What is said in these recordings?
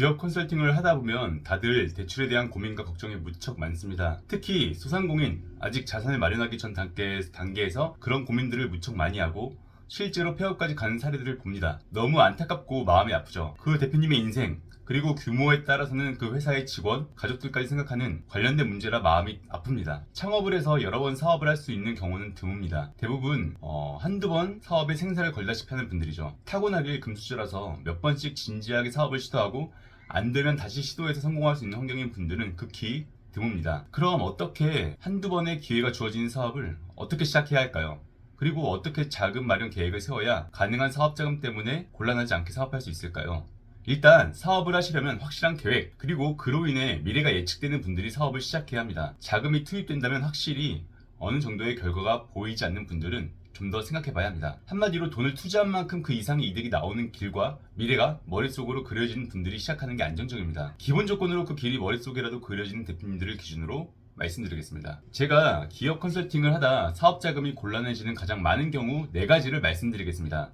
기업 컨설팅을 하다 보면 다들 대출에 대한 고민과 걱정이 무척 많습니다. 특히 소상공인, 아직 자산을 마련하기 전 단계에서 그런 고민들을 무척 많이 하고 실제로 폐업까지 가는 사례들을 봅니다. 너무 안타깝고 마음이 아프죠. 그 대표님의 인생, 그리고 규모에 따라서는 그 회사의 직원, 가족들까지 생각하는 관련된 문제라 마음이 아픕니다. 창업을 해서 여러 번 사업을 할 수 있는 경우는 드뭅니다. 대부분 한두 번 사업에 생사를 걸다시피 하는 분들이죠. 타고나길 금수저라서 몇 번씩 진지하게 사업을 시도하고 안 되면 다시 시도해서 성공할 수 있는 환경인 분들은 극히 드뭅니다. 그럼 어떻게 한두 번의 기회가 주어지는 사업을 어떻게 시작해야 할까요? 그리고 어떻게 자금 마련 계획을 세워야 가능한 사업 자금 때문에 곤란하지 않게 사업할 수 있을까요? 일단 사업을 하시려면 확실한 계획, 그리고 그로 인해 미래가 예측되는 분들이 사업을 시작해야 합니다. 자금이 투입된다면 확실히 어느 정도의 결과가 보이지 않는 분들은 좀 더 생각해 봐야 합니다. 한마디로 돈을 투자한 만큼 그 이상의 이득이 나오는 길과 미래가 머릿속으로 그려지는 분들이 시작하는 게 안정적입니다. 기본 조건으로 그 길이 머릿속에라도 그려지는 대표님들을 기준으로 말씀드리겠습니다. 제가 기업 컨설팅을 하다 사업 자금이 곤란해지는 가장 많은 경우 4가지를 말씀드리겠습니다.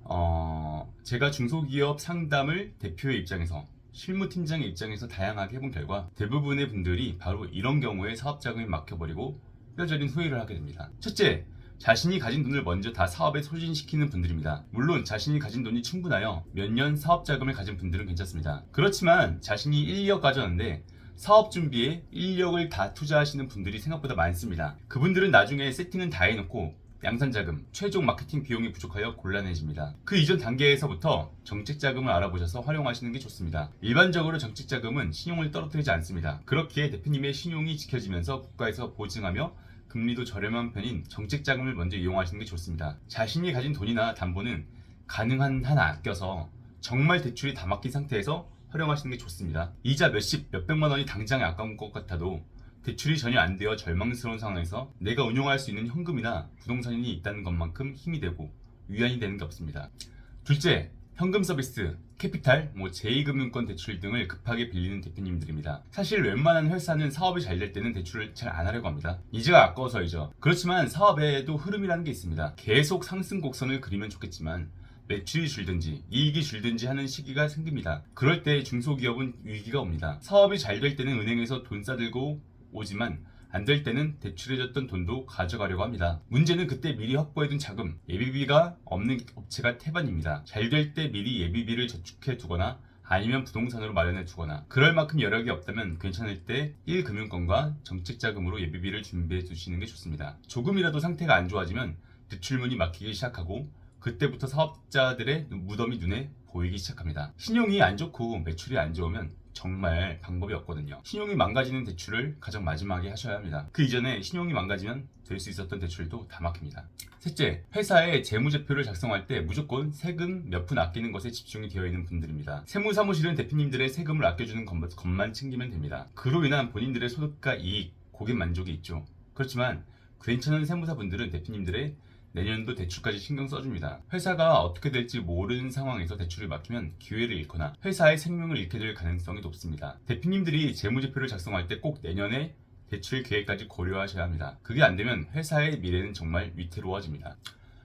제가 중소기업 상담을 대표의 입장에서, 실무팀장의 입장에서 다양하게 해본 결과 대부분의 분들이 바로 이런 경우에 사업 자금이 막혀버리고 뼈저린 후회를 하게 됩니다. 첫째, 자신이 가진 돈을 먼저 다 사업에 소진시키는 분들입니다. 물론 자신이 가진 돈이 충분하여 몇 년 사업 자금을 가진 분들은 괜찮습니다. 그렇지만 자신이 인력 가졌는데 사업 준비에 인력을 다 투자하시는 분들이 생각보다 많습니다. 그분들은 나중에 세팅은 다 해놓고 양산자금, 최종 마케팅 비용이 부족하여 곤란해집니다. 그 이전 단계에서부터 정책자금을 알아보셔서 활용하시는 게 좋습니다. 일반적으로 정책자금은 신용을 떨어뜨리지 않습니다. 그렇기에 대표님의 신용이 지켜지면서 국가에서 보증하며 금리도 저렴한 편인 정책자금을 먼저 이용하시는 게 좋습니다. 자신이 가진 돈이나 담보는 가능한 한 아껴서 정말 대출이 다 막힌 상태에서 활용하시는 게 좋습니다. 이자 몇십, 몇백만 원이 당장에 아까운 것 같아도 대출이 전혀 안 되어 절망스러운 상황에서 내가 운용할 수 있는 현금이나 부동산이 있다는 것만큼 힘이 되고 위안이 되는 게 없습니다. 둘째, 현금 서비스, 캐피탈, 제2금융권 대출 등을 급하게 빌리는 대표님들입니다. 사실 웬만한 회사는 사업이 잘 될 때는 대출을 잘 안 하려고 합니다. 이자가 아까워서이죠. 그렇지만 사업에도 흐름이라는 게 있습니다. 계속 상승 곡선을 그리면 좋겠지만 매출이 줄든지 이익이 줄든지 하는 시기가 생깁니다. 그럴 때 중소기업은 위기가 옵니다. 사업이 잘 될 때는 은행에서 돈 싸들고 오지만 안 될 때는 대출해줬던 돈도 가져가려고 합니다. 문제는 그때 미리 확보해둔 자금, 예비비가 없는 업체가 태반입니다. 잘 될 때 미리 예비비를 저축해 두거나 아니면 부동산으로 마련해 두거나, 그럴 만큼 여력이 없다면 괜찮을 때 1금융권과 정책자금으로 예비비를 준비해 두시는 게 좋습니다. 조금이라도 상태가 안 좋아지면 대출문이 막히기 시작하고 그때부터 사업자들의 무덤이 눈에 보이기 시작합니다. 신용이 안 좋고 매출이 안 좋으면 정말 방법이 없거든요. 신용이 망가지는 대출을 가장 마지막에 하셔야 합니다. 그 이전에 신용이 망가지면 될 수 있었던 대출도 다 막힙니다. 셋째, 회사의 재무제표를 작성할 때 무조건 세금 몇 푼 아끼는 것에 집중이 되어 있는 분들입니다. 세무사무실은 대표님들의 세금을 아껴주는 것만 챙기면 됩니다. 그로 인한 본인들의 소득과 이익, 고객 만족이 있죠. 그렇지만 괜찮은 세무사분들은 대표님들의 내년도 대출까지 신경 써줍니다. 회사가 어떻게 될지 모르는 상황에서 대출을 맡기면 기회를 잃거나 회사의 생명을 잃게 될 가능성이 높습니다. 대표님들이 재무제표를 작성할 때 꼭 내년에 대출 계획까지 고려하셔야 합니다. 그게 안 되면 회사의 미래는 정말 위태로워집니다.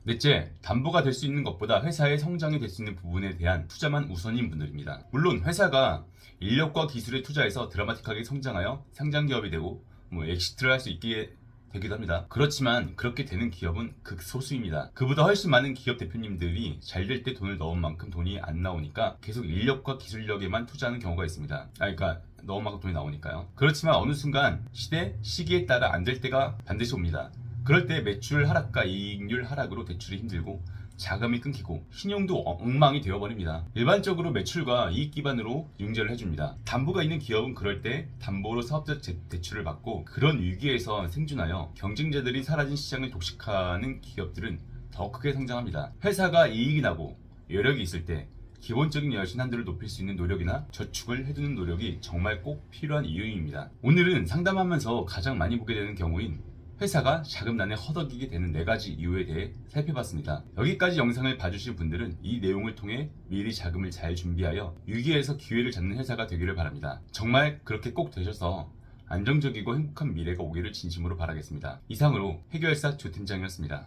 넷째, 담보가 될 수 있는 것보다 회사의 성장이 될 수 있는 부분에 대한 투자만 우선인 분들입니다. 물론 회사가 인력과 기술에 투자해서 드라마틱하게 성장하여 상장 기업이 되고 엑시트를 할 수 있게 되기도 합니다. 그렇지만 그렇게 되는 기업은 극소수입니다. 그보다 훨씬 많은 기업 대표님들이 잘 될 때 돈을 넣은 만큼 돈이 안 나오니까 계속 인력과 기술력에만 투자하는 경우가 있습니다. 그러니까 넣은 만큼 돈이 나오니까요. 그렇지만 어느 순간 시기에 따라 안 될 때가 반드시 옵니다. 그럴 때 매출 하락과 이익률 하락으로 대출이 힘들고 자금이 끊기고 신용도 엉망이 되어버립니다. 일반적으로 매출과 이익 기반으로 융자를 해줍니다. 담보가 있는 기업은 그럴 때 담보로 사업자 대출을 받고, 그런 위기에서 생존하여 경쟁자들이 사라진 시장을 독식하는 기업들은 더 크게 성장합니다. 회사가 이익이 나고 여력이 있을 때 기본적인 여신 한도를 높일 수 있는 노력이나 저축을 해두는 노력이 정말 꼭 필요한 이유입니다. 오늘은 상담하면서 가장 많이 보게 되는 경우인 회사가 자금난에 허덕이게 되는 4가지 이유에 대해 살펴봤습니다. 여기까지 영상을 봐주신 분들은 이 내용을 통해 미리 자금을 잘 준비하여 위기에서 기회를 잡는 회사가 되기를 바랍니다. 정말 그렇게 꼭 되셔서 안정적이고 행복한 미래가 오기를 진심으로 바라겠습니다. 이상으로 해결사 조 팀장이었습니다.